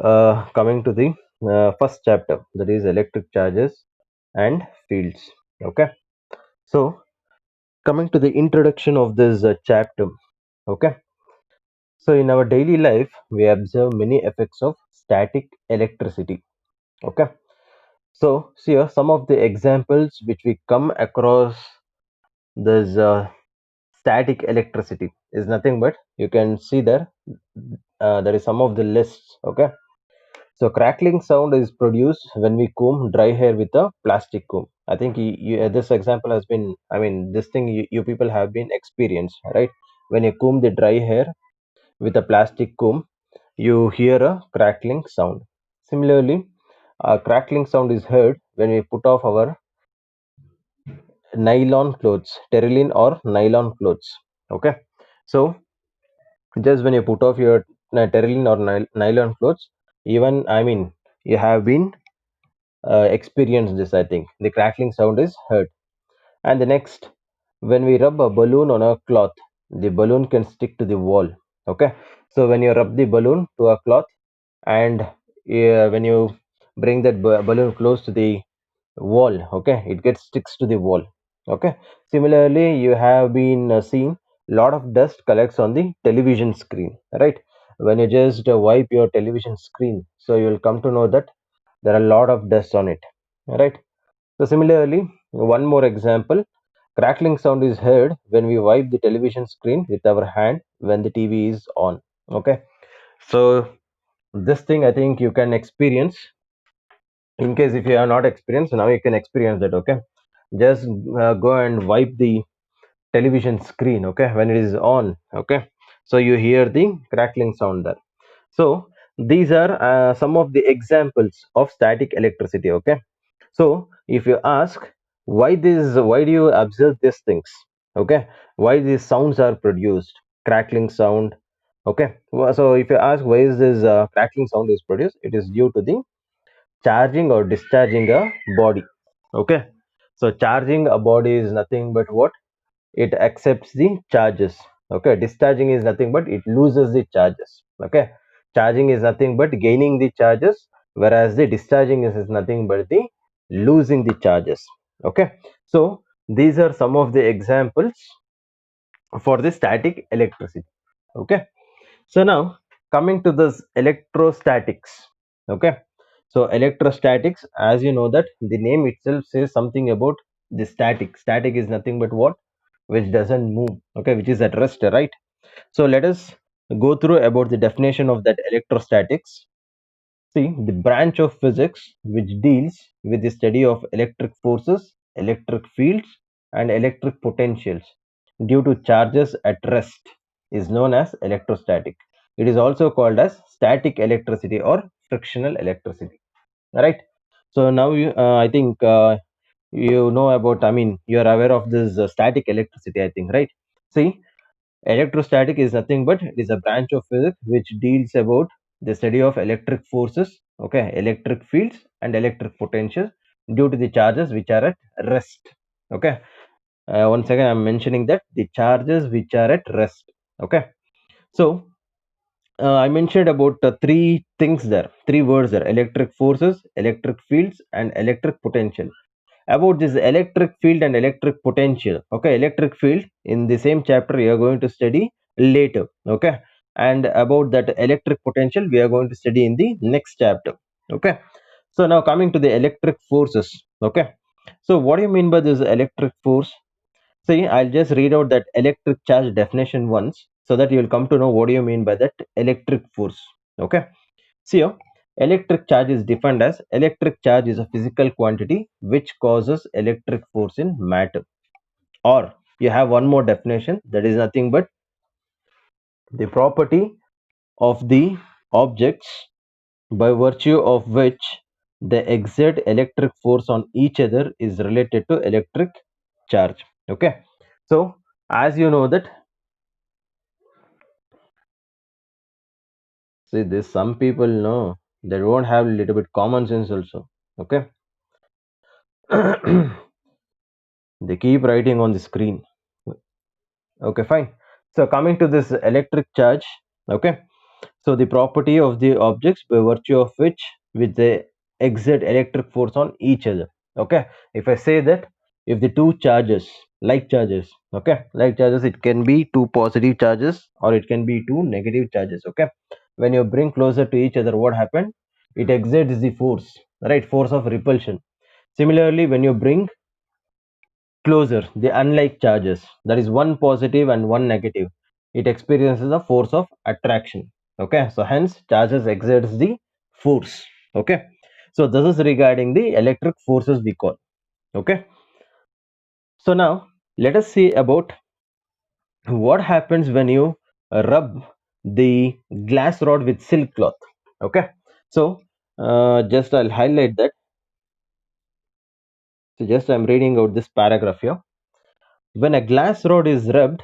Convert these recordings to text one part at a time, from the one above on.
Coming to the first chapter, that is electric charges and fields. Okay, so coming to the introduction of this chapter. Okay, so in our daily life we observe many effects of static electricity. Okay, so see here some of the examples which we come across this static electricity is nothing but you can see there. There is some of the lists. Okay, so crackling sound is produced when we comb dry hair with a plastic comb. I think this example has been, I mean, this thing you people have been experienced, right? When you comb the dry hair with a plastic comb, you hear a crackling sound. Similarly, a crackling sound is heard when we put off our nylon clothes, terylene or nylon clothes. Okay, so just when you put off your terylene or nylon clothes, even, I mean, you have been experience this. I think the crackling sound is heard. And the next, when we rub a balloon on a cloth, the balloon can stick to the wall. Okay, so when you rub the balloon to a cloth, and when you bring that balloon close to the wall, okay, it gets sticks to the wall. Okay, similarly you have been seen lot of dust collects on the television screen, right? When you just wipe your television screen, so you will come to know that there are a lot of dust on it, right? So similarly, one more example, crackling sound is heard when we wipe the television screen with our hand when the TV is on. Okay, so this thing I think you can experience. In case if you have not experienced, now you can experience that. Okay, just go and wipe the television screen, okay, when it is on. Okay, so you hear the crackling sound there. So these are some of the examples of static electricity. Okay, so if you ask why do you observe these things? Okay, why these sounds are produced, crackling sound. Okay, so if you ask why is this crackling sound is produced, it is due to the charging or discharging a body. Okay, so charging a body is nothing but what? It accepts the charges. Okay, discharging is nothing but it loses the charges. Okay, charging is nothing but gaining the charges, whereas the discharging is nothing but the losing the charges. Okay, so these are some of the examples for the static electricity. Okay, so now coming to this electrostatics. Okay, so electrostatics, as you know that the name itself says something about the static. Static is nothing but what? Which doesn't move. Okay, which is at rest, right? So let us go through about the definition of that electrostatics. See, the branch of physics which deals with the study of electric forces, electric fields, and electric potentials due to charges at rest is known as electrostatic. It is also called as static electricity or frictional electricity. Right? So now I think you know about. I mean, you are aware of this static electricity. I think, right? See, electrostatic is nothing but it is a branch of physics which deals about the study of electric forces, okay, electric fields and electric potentials due to the charges which are at rest. Okay, once again I'm mentioning that the charges which are at rest. Okay, so I mentioned about three things there, three words there: electric forces, electric fields, and electric potential. About this electric field and electric potential, okay, electric field in the same chapter we are going to study later. Okay, and about that electric potential we are going to study in the next chapter. Okay, so now coming to the electric forces. Okay, so what do you mean by this electric force? See, I'll just read out that electric charge definition once so that you'll come to know what do you mean by that electric force. Okay, see here, electric charge is defined as electric charge is a physical quantity which causes electric force in matter. Or you have one more definition, that is nothing but the property of the objects by virtue of which they exert electric force on each other is related to electric charge. Okay, so as you know that, see, this some people know they don't have a little bit common sense also. Okay, they keep writing on the screen. Okay, fine. So coming to this electric charge. Okay, So the property of the objects by virtue of which they exert electric force on each other. Okay, if I say that if the two charges, like charges, okay, like charges, it can be two positive charges or it can be two negative charges. Okay, when you bring closer to each other, what happened? It exerts the force, right? Force of repulsion. Similarly, when you bring closer the unlike charges, that is one positive and one negative, it experiences a force of attraction. Okay, so hence charges exerts the force. Okay, so this is regarding the electric forces we call. Okay, so now let us see about what happens when you rub the glass rod with silk cloth. Okay, so just I'll highlight that. So just I'm reading out this paragraph here. When a glass rod is rubbed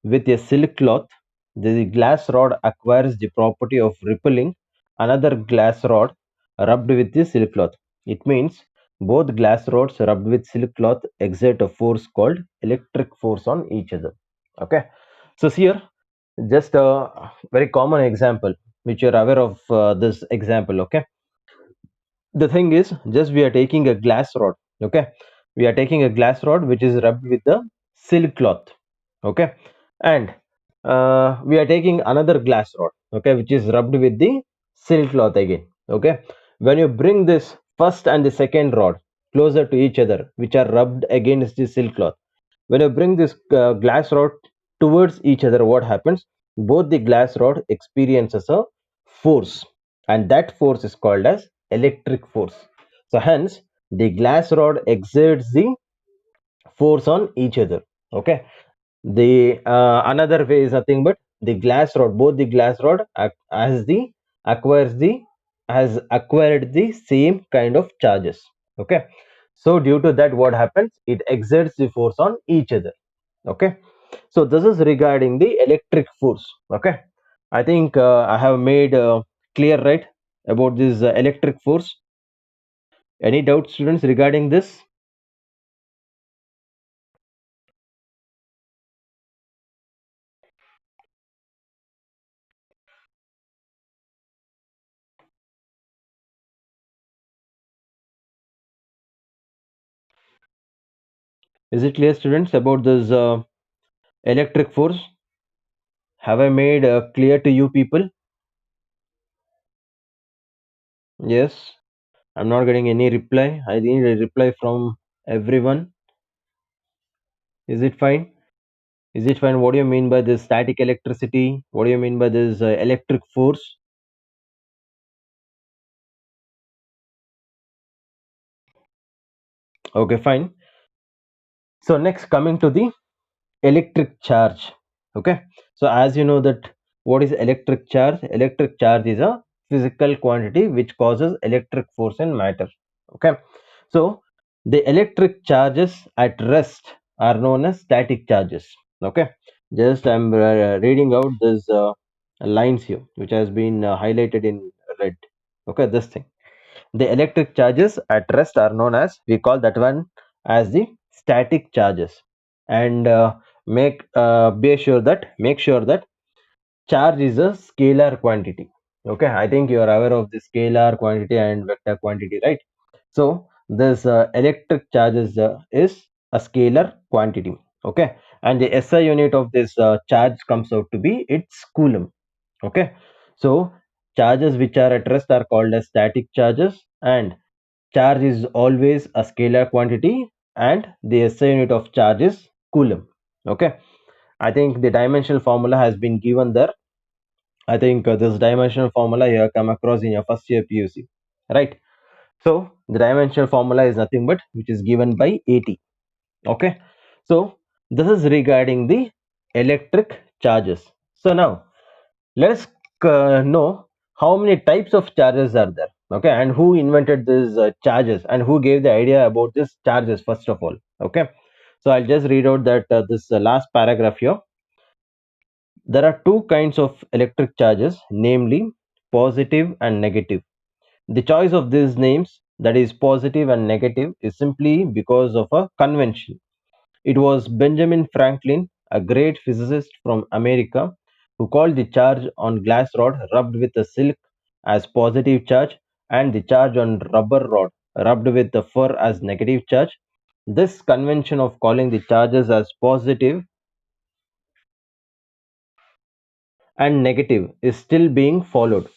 with a silk cloth, the glass rod acquires the property of repelling another glass rod rubbed with the silk cloth. It means both glass rods rubbed with silk cloth exert a force called electric force on each other. Okay, so here just a very common example which you're aware of this example. Okay, the thing is, just we are taking a glass rod. Okay, we are taking a glass rod which is rubbed with the silk cloth. Okay, and we are taking another glass rod, okay, which is rubbed with the silk cloth again. Okay, when you bring this first and the second rod closer to each other, which are rubbed against the silk cloth, when you bring this glass rod towards each other, what happens? Both the glass rod experiences a force, and that force is called as electric force. So hence the glass rod exerts the force on each other. Okay, the another way is nothing but the glass rod, both the glass rod as the acquires the has acquired the same kind of charges. Okay, so due to that, what happens? It exerts the force on each other. Okay, so this is regarding the electric force. Okay, I think I have made clear, right, about this electric force. Any doubts, students, regarding this? Is it clear, students, about this electric force? Have I made clear to you people? Yes, I'm not getting any reply. I need a reply from everyone. Is it fine? Is it fine? What do you mean by this static electricity? What do you mean by this electric force? Okay, fine. So next, coming to the electric charge. Okay, so as you know that what is electric charge? Electric charge is a physical quantity which causes electric force in matter. Okay, so the electric charges at rest are known as static charges. Okay, just I'm reading out this lines here which has been highlighted in red. Okay, this thing, the electric charges at rest are known as, we call that one as the static charges. And make sure that charge is a scalar quantity. Okay, I think you are aware of the scalar quantity and vector quantity, right? So this electric charges is a scalar quantity. Okay, and the SI unit of this charge comes out to be its coulomb. Okay, so charges which are at rest are called as static charges, and charge is always a scalar quantity, and the SI unit of charge is coulomb. Okay, I think the dimensional formula has been given there. I think this dimensional formula you have come across in your first year PUC, right? So the dimensional formula is nothing but which is given by AT. Okay, so this is regarding the electric charges. So now let's know how many types of charges are there. Okay, and who invented these charges and who gave the idea about these charges first of all. Okay, so I'll just read out that this last paragraph here. There are two kinds of electric charges, namely positive and negative. The choice of these names, that is positive and negative, is simply because of a convention. It was Benjamin Franklin, a great physicist from America, who called the charge on glass rod rubbed with the silk as positive charge and the charge on rubber rod rubbed with the fur as negative charge. This convention of calling the charges as positive and negative is still being followed.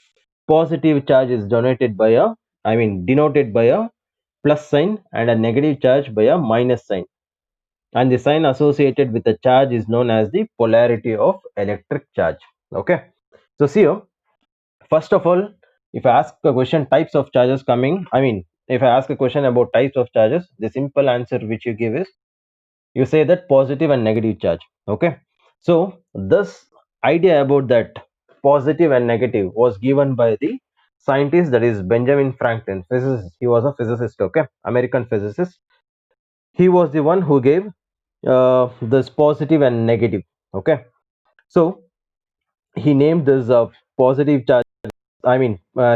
Positive charge is denoted by a plus sign and a negative charge by a minus sign. And the sign associated with the charge is known as the polarity of electric charge. Okay. So see here, first of all, if I ask a question types of charges if I ask a question about types of charges, the simple answer which you give is you say that positive and negative charge. Okay. So this idea about that positive and negative was given by the scientist, that is Benjamin Franklin, physicist. He was a physicist. Okay, American physicist. He was the one who gave this positive and negative. Okay, so he named this positive charge.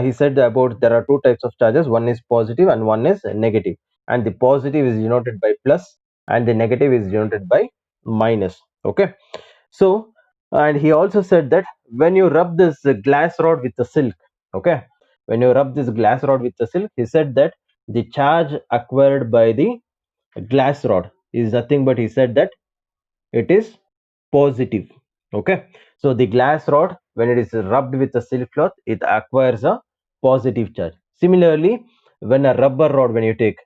He said about there are two types of charges. One is positive and one is negative. And the positive is denoted by plus, and the negative is denoted by minus. Okay, so and he also said that when you rub this glass rod with the silk, okay, when you rub this glass rod with the silk, he said that the charge acquired by the glass rod is nothing but, he said that it is positive. Okay, so the glass rod, when it is rubbed with a silk cloth, it acquires a positive charge. Similarly, when a rubber rod, when you take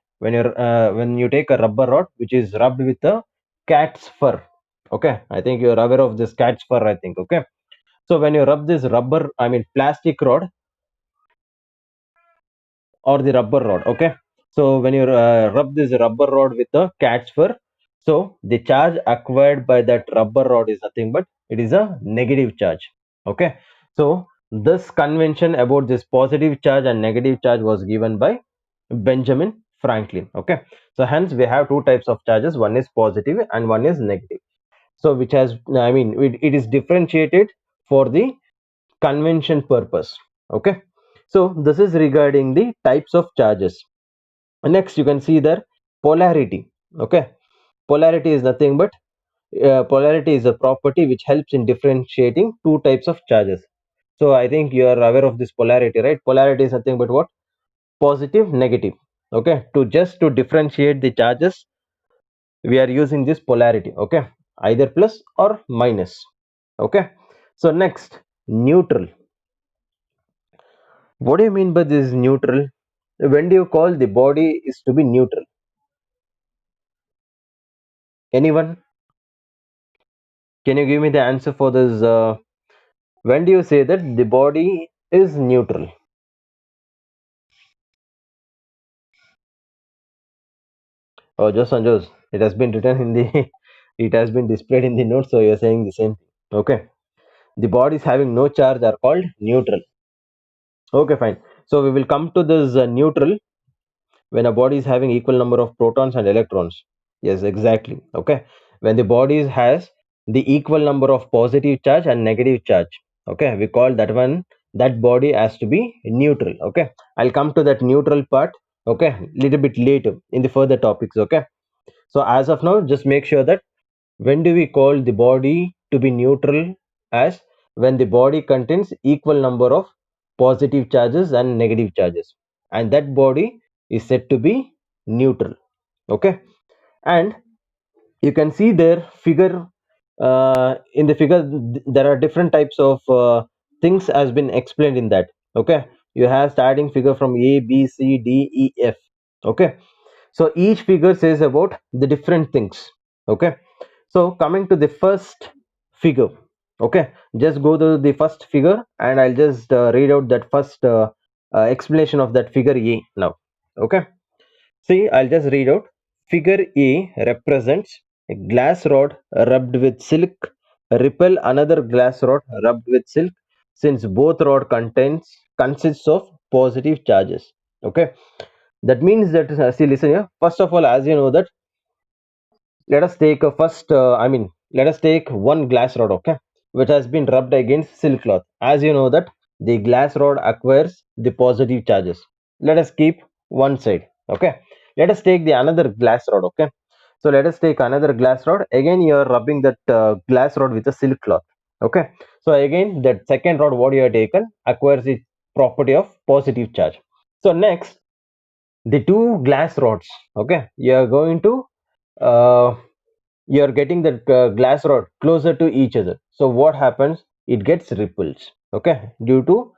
a rubber rod which is rubbed with a cat's fur. Okay, I think you are aware of this cat's fur, I think. Okay, so when you rub this plastic rod or the rubber rod. Okay, so when you rub this rubber rod with the cat's fur, so the charge acquired by that rubber rod is nothing but it is a negative charge. Okay, so this convention about this positive charge and negative charge was given by Benjamin Franklin. Okay, so hence we have two types of charges, one is positive and one is negative. So which has it is differentiated for the convention purpose. Okay, so this is regarding the types of charges. Next you can see there polarity. Okay, polarity is nothing but polarity is a property which helps in differentiating two types of charges. So I think you are aware of this polarity, right? Polarity is nothing but what? Positive, negative. Okay, to differentiate the charges, we are using this polarity. Okay, either plus or minus. Okay, so next, neutral. What do you mean by this neutral? When do you call the body is to be neutral? Anyone? Can you give me the answer for this? When do you say that the body is neutral? Oh, just on Joes. It has been written in the, it has been displayed in the notes, so you're saying the same thing. Okay. The bodies having no charge are called neutral. Okay, fine. So we will come to this neutral when a body is having equal number of protons and electrons. Yes, exactly. Okay, when the body has the equal number of positive charge and negative charge, okay, we call that one, that body has to be neutral. Okay, I'll come to that neutral part, okay, little bit later in the further topics. Okay, so as of now, just make sure that when do we call the body to be neutral? As when the body contains equal number of positive charges and negative charges, and that body is said to be neutral. Okay, and you can see their figure. In the figure, there are different types of things has been explained in that. Okay, you have starting figure from A, B, C, D, E, F. Okay, so each figure says about the different things. Okay, so coming to the first figure. Okay, just go to the first figure and I'll just read out that first explanation of that figure A now. Okay, see, I'll just read out. Figure A represents a glass rod rubbed with silk repel another glass rod rubbed with silk, since both rod consists of positive charges. Okay, that means that see, listen here. First of all, as you know that, let us take a first. Let us take one glass rod. Okay, which has been rubbed against silk cloth. As you know that the glass rod acquires the positive charges. Let us keep one side. Okay, let us take the another glass rod. Okay, so let us take another glass rod. Again, you are rubbing that glass rod with a silk cloth. Okay, so again that second rod what you have taken acquires the property of positive charge. So next, the two glass rods, okay, you are going to uh, you are getting the glass rod closer to each other. So what happens, it gets ripples, okay, due to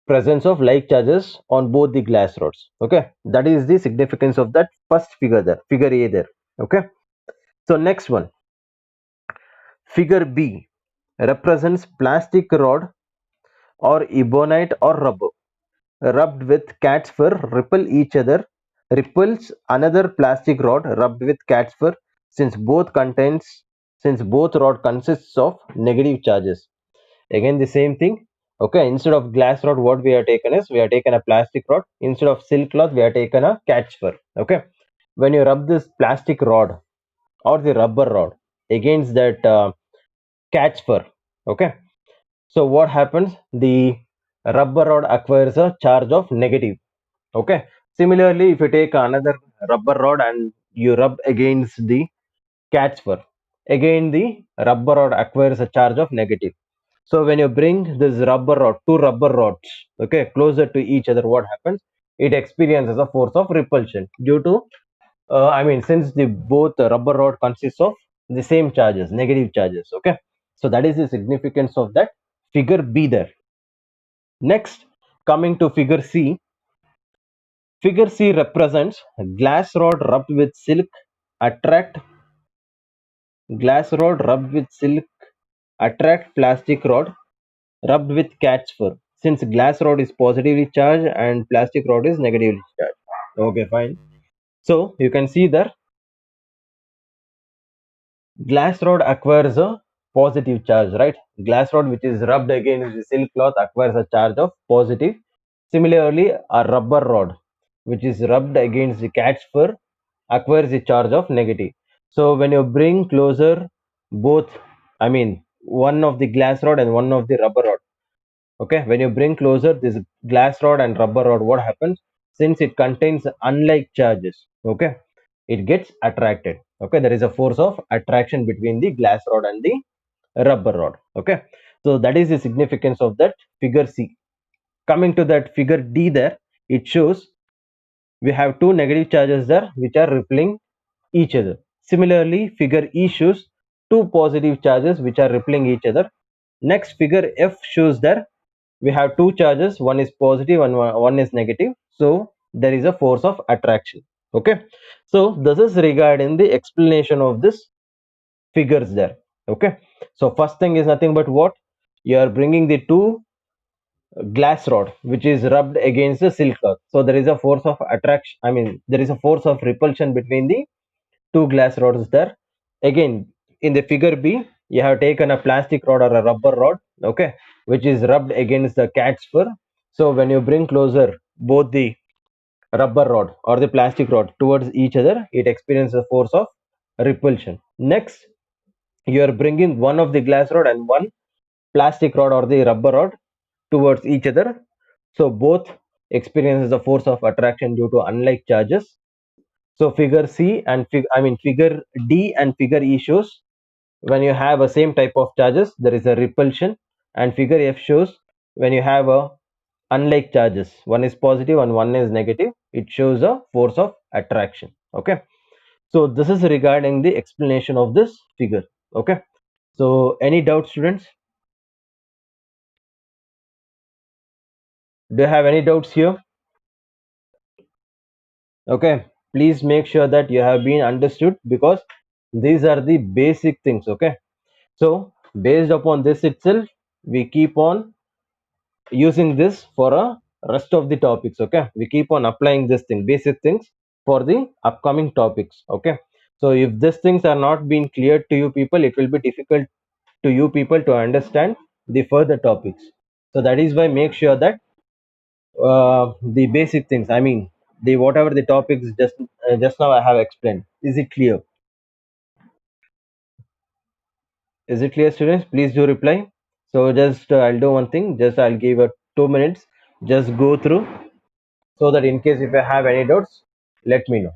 presence of like charges on both the glass rods. Okay, that is the significance of that first figure there, figure A there. Okay, so next one, figure B represents plastic rod or ebonite or rubber rubbed with cat's fur ripples another plastic rod rubbed with cat's fur, since both contains since both rod consists of negative charges. Again the same thing. Okay, instead of glass rod what we have taken is we have taken a plastic rod, instead of silk cloth we have taken a cat's fur. Okay, when you rub this plastic rod or the rubber rod against that cat's fur, okay, so what happens, the rubber rod acquires a charge of negative. Okay, similarly if you take another rubber rod and you rub against the cat's fur, again the rubber rod acquires a charge of negative. So when you bring this rubber rod, two rubber rods, okay, closer to each other, what happens, it experiences a force of repulsion due to since the both rubber rod consists of the same charges, negative charges. Okay, so that is the significance of that figure B there. Next, coming to figure C. Figure C represents glass rod rubbed with silk attract glass rod rubbed with silk attract plastic rod rubbed with cat's fur, since glass rod is positively charged and plastic rod is negatively charged. Okay, fine. So you can see there glass rod acquires a positive charge, right? Glass rod which is rubbed against the silk cloth acquires a charge of positive. Similarly, a rubber rod which is rubbed against the cat's fur acquires a charge of negative. So when you bring closer both, one of the glass rod and one of the rubber rod, okay, when you bring closer this glass rod and rubber rod, what happens, since it contains unlike charges, okay, it gets attracted. Okay, there is a force of attraction between the glass rod and the rubber rod. Okay, so that is the significance of that figure C. Coming to that figure D there, it shows we have two negative charges there which are repelling each other. Similarly, figure E shows two positive charges which are repelling each other. Next, figure F shows that we have two charges, one is positive and one is negative. So there is a force of attraction. Okay, so this is regarding the explanation of this figures there. Okay, so first thing is nothing but what, you are bringing the two glass rod which is rubbed against the silk cloth, so there is a force of attraction, there is a force of repulsion between the two glass rods there. Again, in the figure B, you have taken a plastic rod or a rubber rod, okay, which is rubbed against the cat's fur. So when you bring closer both the rubber rod or the plastic rod towards each other, it experiences a force of repulsion. Next, you are bringing one of the glass rod and one plastic rod or the rubber rod towards each other, so both experiences the force of attraction due to unlike charges. So figure C and figure D and figure E shows when you have a same type of charges there is a repulsion, and figure F shows when you have a unlike charges, one is positive and one is negative, it shows a force of attraction. Okay, so this is regarding the explanation of this figure. Okay, so any doubt, students? Do you have any doubts here? Okay, please make sure that you have been understood, because these are the basic things. Okay, so based upon this itself we keep on using this for a rest of the topics. Okay, we keep on applying this thing, basic things, for the upcoming topics. Okay, so if these things are not being clear to you people, it will be difficult to you people to understand the further topics. So that is why make sure that the basic things, the whatever the topics just now I have explained, is it clear? Is it clear, students? Please do reply. So just I'll do one thing, just I'll give 2 minutes, just go through, so that in case if I have any doubts, let me know.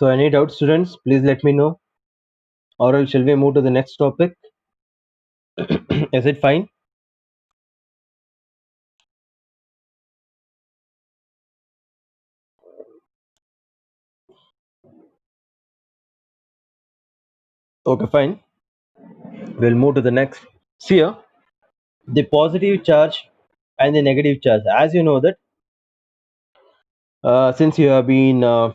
So any doubt, students, please let me know, or else shall we move to the next topic? Is it fine? Okay, fine. We'll move to the next. See here, the positive charge and the negative charge. As you know that, since you have been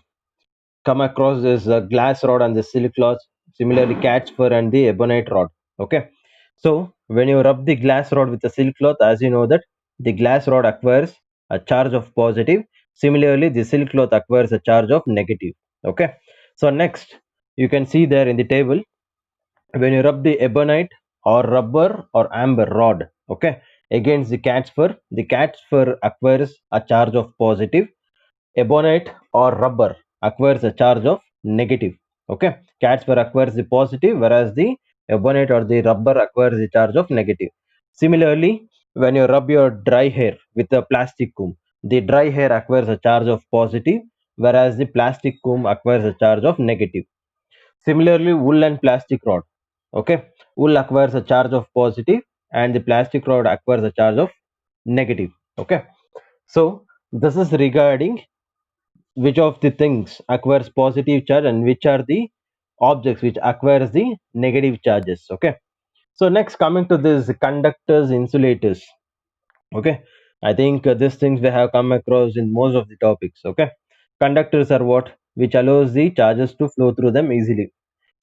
come across this glass rod and the silk cloth, similarly catch fur and the ebonite rod. Okay, so when you rub the glass rod with the silk cloth, as you know that the glass rod acquires a charge of positive. Similarly, the silk cloth acquires a charge of negative. Okay, so next you can see there in the table, when you rub the ebonite or rubber or amber rod, okay, against the cat's fur acquires a charge of positive. Ebonite or rubber acquires a charge of negative. Okay, cat's fur acquires the positive, whereas the ebonite or the rubber acquires the charge of negative. Similarly, when you rub your dry hair with a plastic comb, the dry hair acquires a charge of positive, whereas the plastic comb acquires a charge of negative. Similarly, wool and plastic rod. Okay, wool acquires a charge of positive, and the plastic rod acquires a charge of negative. Okay, so this is regarding which of the things acquires positive charge and which are the objects which acquires the negative charges. Okay, so next coming to this conductors, insulators. Okay, I think these things we have come across in most of the topics. Okay, conductors are what which allows the charges to flow through them easily.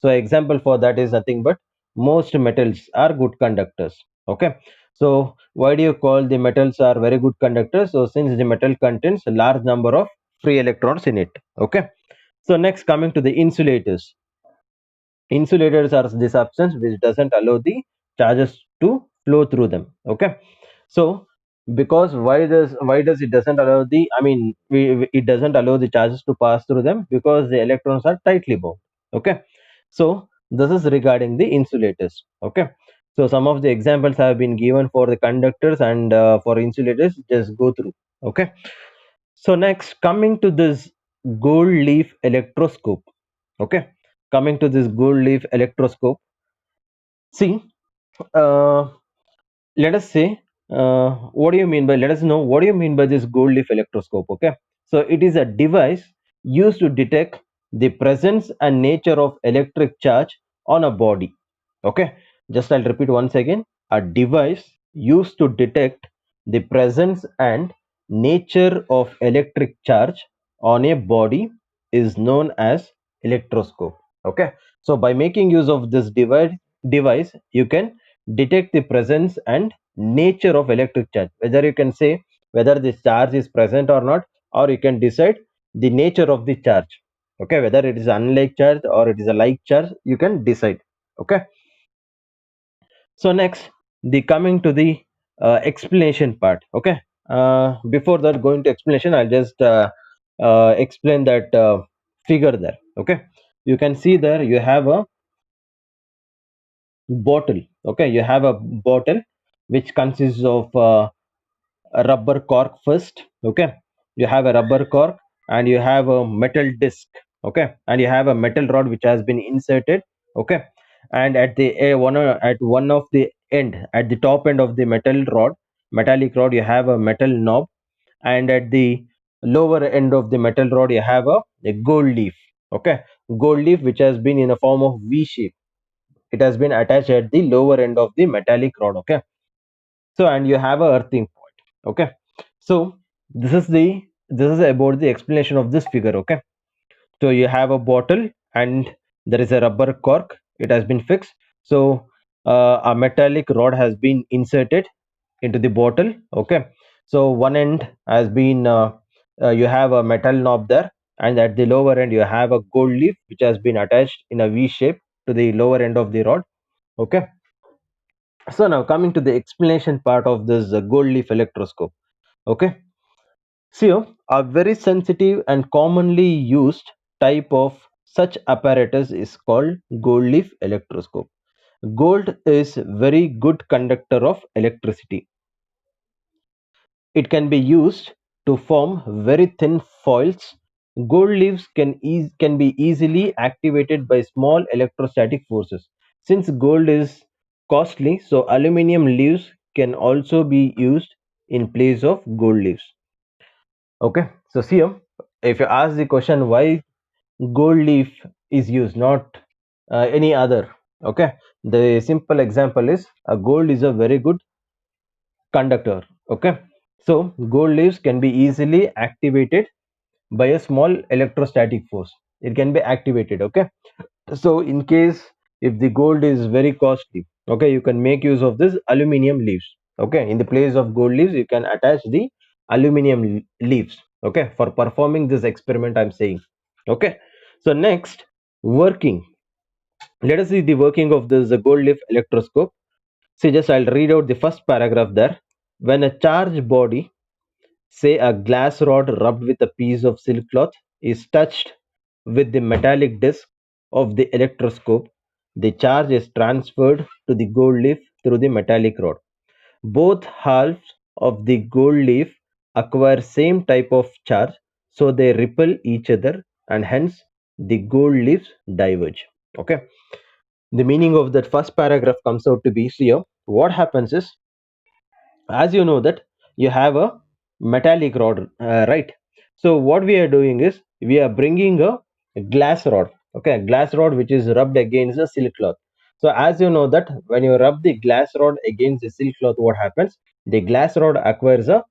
So example for that is nothing but most metals are good conductors. Okay, so why do you call the metals are very good conductors? So since the metal contains a large number of free electrons in it. Okay, so next coming to the insulators. Insulators are the substance which doesn't allow the charges to flow through them. Okay, so because why does it doesn't allow the, I mean, it doesn't allow the charges to pass through them because the electrons are tightly bound. Okay, so this is regarding the insulators. Okay, so some of the examples have been given for the conductors and for insulators, just go through. Okay, so next coming to this gold leaf electroscope. Okay, coming to this gold leaf electroscope, see, uh, let us say, what do you mean by, let us know what do you mean by this gold leaf electroscope. Okay, so it is a device used to detect the presence and nature of electric charge on a body. Okay, just I'll repeat once again, a device used to detect the presence and nature of electric charge on a body is known as electroscope. Okay, so by making use of this device you can detect the presence and nature of electric charge, whether you can say whether this charge is present or not, or you can decide the nature of the charge. Okay, whether it is unlike charge or it is a like charge, you can decide. Okay, so next, the coming to the explanation part. Okay, before that going to explanation, I'll just explain that figure there. Okay, you can see there you have a bottle. Okay, you have a bottle which consists of a rubber cork first. Okay, you have a rubber cork and you have a metal disc. Okay, and you have a metal rod which has been inserted. Okay, and at the at one of the end, at the top end of the metallic rod, you have a metal knob, and at the lower end of the metal rod you have a gold leaf. Okay, gold leaf which has been in a form of V shape. It has been attached at the lower end of the metallic rod. Okay, so and you have a earthing point. Okay, so this is about the explanation of this figure. Okay, so you have a bottle and there is a rubber cork. It has been fixed. So a metallic rod has been inserted into the bottle. Okay, so one end has been you have a metal knob there, and at the lower end you have a gold leaf which has been attached in a V shape to the lower end of the rod. Okay, so now coming to the explanation part of this gold leaf electroscope. Okay, so a very sensitive and commonly used type of such apparatus is called gold leaf electroscope. Gold is very good conductor of electricity. It can be used to form very thin foils. Gold leaves can be easily activated by small electrostatic forces. Since gold is costly, so aluminium leaves can also be used in place of gold leaves. Okay, so see here, if you ask the question why gold leaf is used, not any other. Okay, the simple example is a gold is a very good conductor. Okay, so gold leaves can be easily activated by a small electrostatic force. It can be activated. Okay, so in case if the gold is very costly, okay, you can make use of this aluminum leaves. Okay, in the place of gold leaves you can attach the aluminum leaves. Okay, for performing this experiment I'm saying. Okay, so next, working. Let us see the working of this gold leaf electroscope. See, just I'll read out the first paragraph there. When a charged body, say a glass rod rubbed with a piece of silk cloth, is touched with the metallic disc of the electroscope, the charge is transferred to the gold leaf through the metallic rod. Both halves of the gold leaf acquire same type of charge, so they repel each other and hence the gold leaves diverge. Okay. The meaning of that first paragraph comes out to be here. What happens is, as you know that you have a metallic rod, right? So what we are doing is we are bringing a glass rod. Okay, glass rod which is rubbed against the silk cloth. So as you know that when you rub the glass rod against the silk cloth, what happens? The glass rod acquires a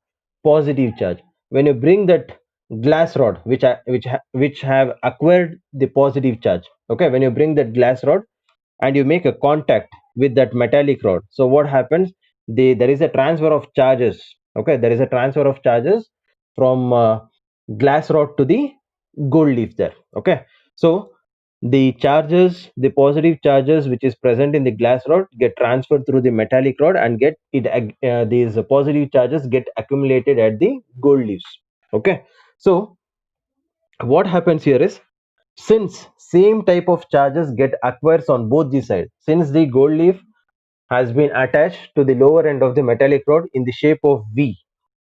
positive charge. When you bring that glass rod which have acquired the positive charge, okay, when you bring that glass rod and you make a contact with that metallic rod, so what happens? There is a transfer of charges. Okay, there is a transfer of charges from glass rod to the gold leaf there. Okay, so the charges, the positive charges which is present in the glass rod get transferred through the metallic rod and get it these positive charges get accumulated at the gold leaves. Okay, so what happens here is, since same type of charges get acquires on both the sides, since the gold leaf has been attached to the lower end of the metallic rod in the shape of V.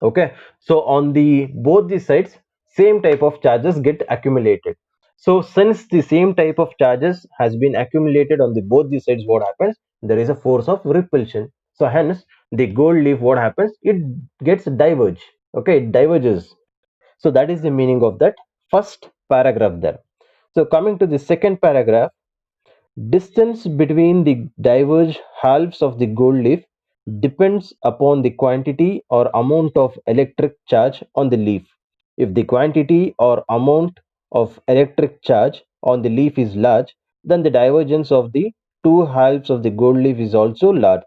Okay, so on the both the sides same type of charges get accumulated. So since the same type of charges has been accumulated on the both the sides, what happens? There is a force of repulsion. So hence the gold leaf, what happens? It gets diverge. Okay, it diverges. So that is the meaning of that first paragraph there. So coming to the second paragraph, distance between the diverged halves of the gold leaf depends upon the quantity or amount of electric charge on the leaf. If the quantity or amount of electric charge on the leaf is large, then the divergence of the two halves of the gold leaf is also large.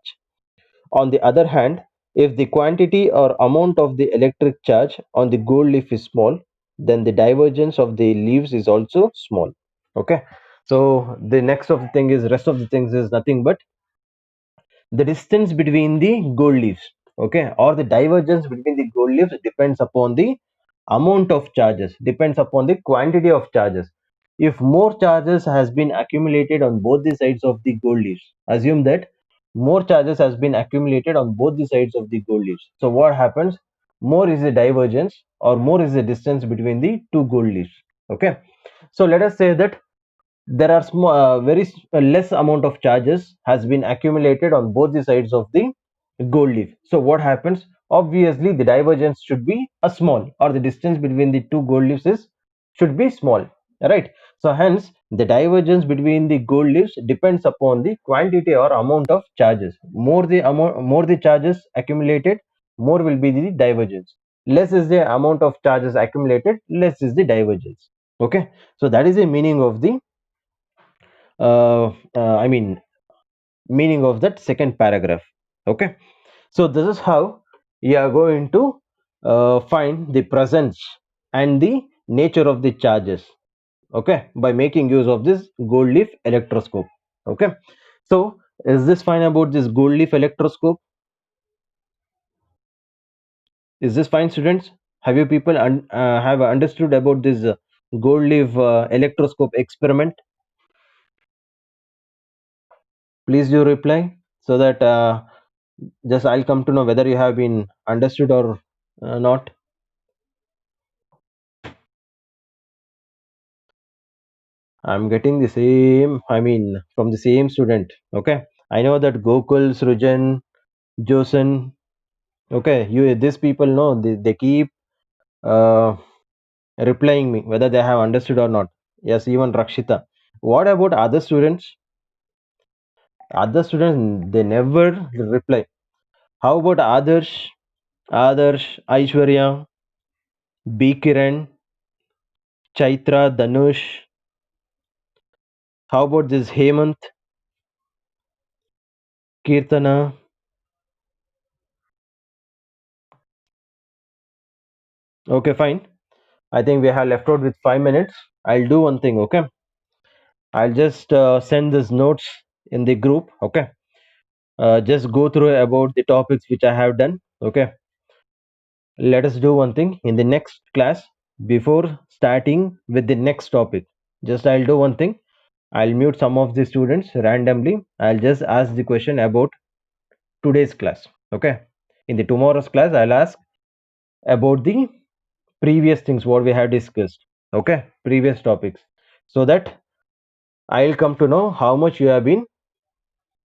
On the other hand, if the quantity or amount of the electric charge on the gold leaf is small, then the divergence of the leaves is also small. Okay. So the next of the thing is, rest of the things is nothing but the distance between the gold leaves. Okay, or the divergence between the gold leaves depends upon the amount of charges, depends upon the quantity of charges. If more charges has been accumulated on both the sides of the gold leaves, assume that more charges has been accumulated on both the sides of the gold leaves, so what happens? More is the divergence or more is the distance between the two gold leaves. Okay, so let us say that there are less amount of charges has been accumulated on both the sides of the gold leaf. So what happens? Obviously the divergence should be a small, or the distance between the two gold leaves is should be small. right? So hence the divergence between the gold leaves depends upon the quantity or amount of charges. More the charges accumulated, more will be the divergence. Less is the amount of charges accumulated, less is the divergence. Okay, so that is the meaning of the I mean meaning of that second paragraph. Okay, so this is how you are going to find the presence and the nature of the charges, okay, by making use of this gold leaf electroscope. Okay, so is this fine about this gold leaf electroscope? Is this fine, students? Have you people have understood about this gold leaf electroscope experiment? Please do reply so that just I'll come to know whether you have been understood or not. I'm getting the same, I mean, from the same student. Okay, I know that Gokul, Srujan, Josen. Okay, you these people know they keep uh, replying me whether they have understood or not. Yes, even Rakshita. What about other students? Other students they never reply. How about Adarsh, Aishwarya, B Kiran, Chaitra, Danush? How about this Hemant, Kirtana? Okay, fine. I think we have left out with 5 minutes. I'll do one thing. Okay, I'll just send these notes in the group. Okay, just go through about the topics which I have done. Okay, let us do one thing in the next class before starting with the next topic. Just I'll do one thing. I'll mute some of the students randomly. I'll just ask the question about today's class. Okay, in the tomorrow's class, I'll ask about the previous things what we have discussed. Okay, previous topics, so that I'll come to know how much you have been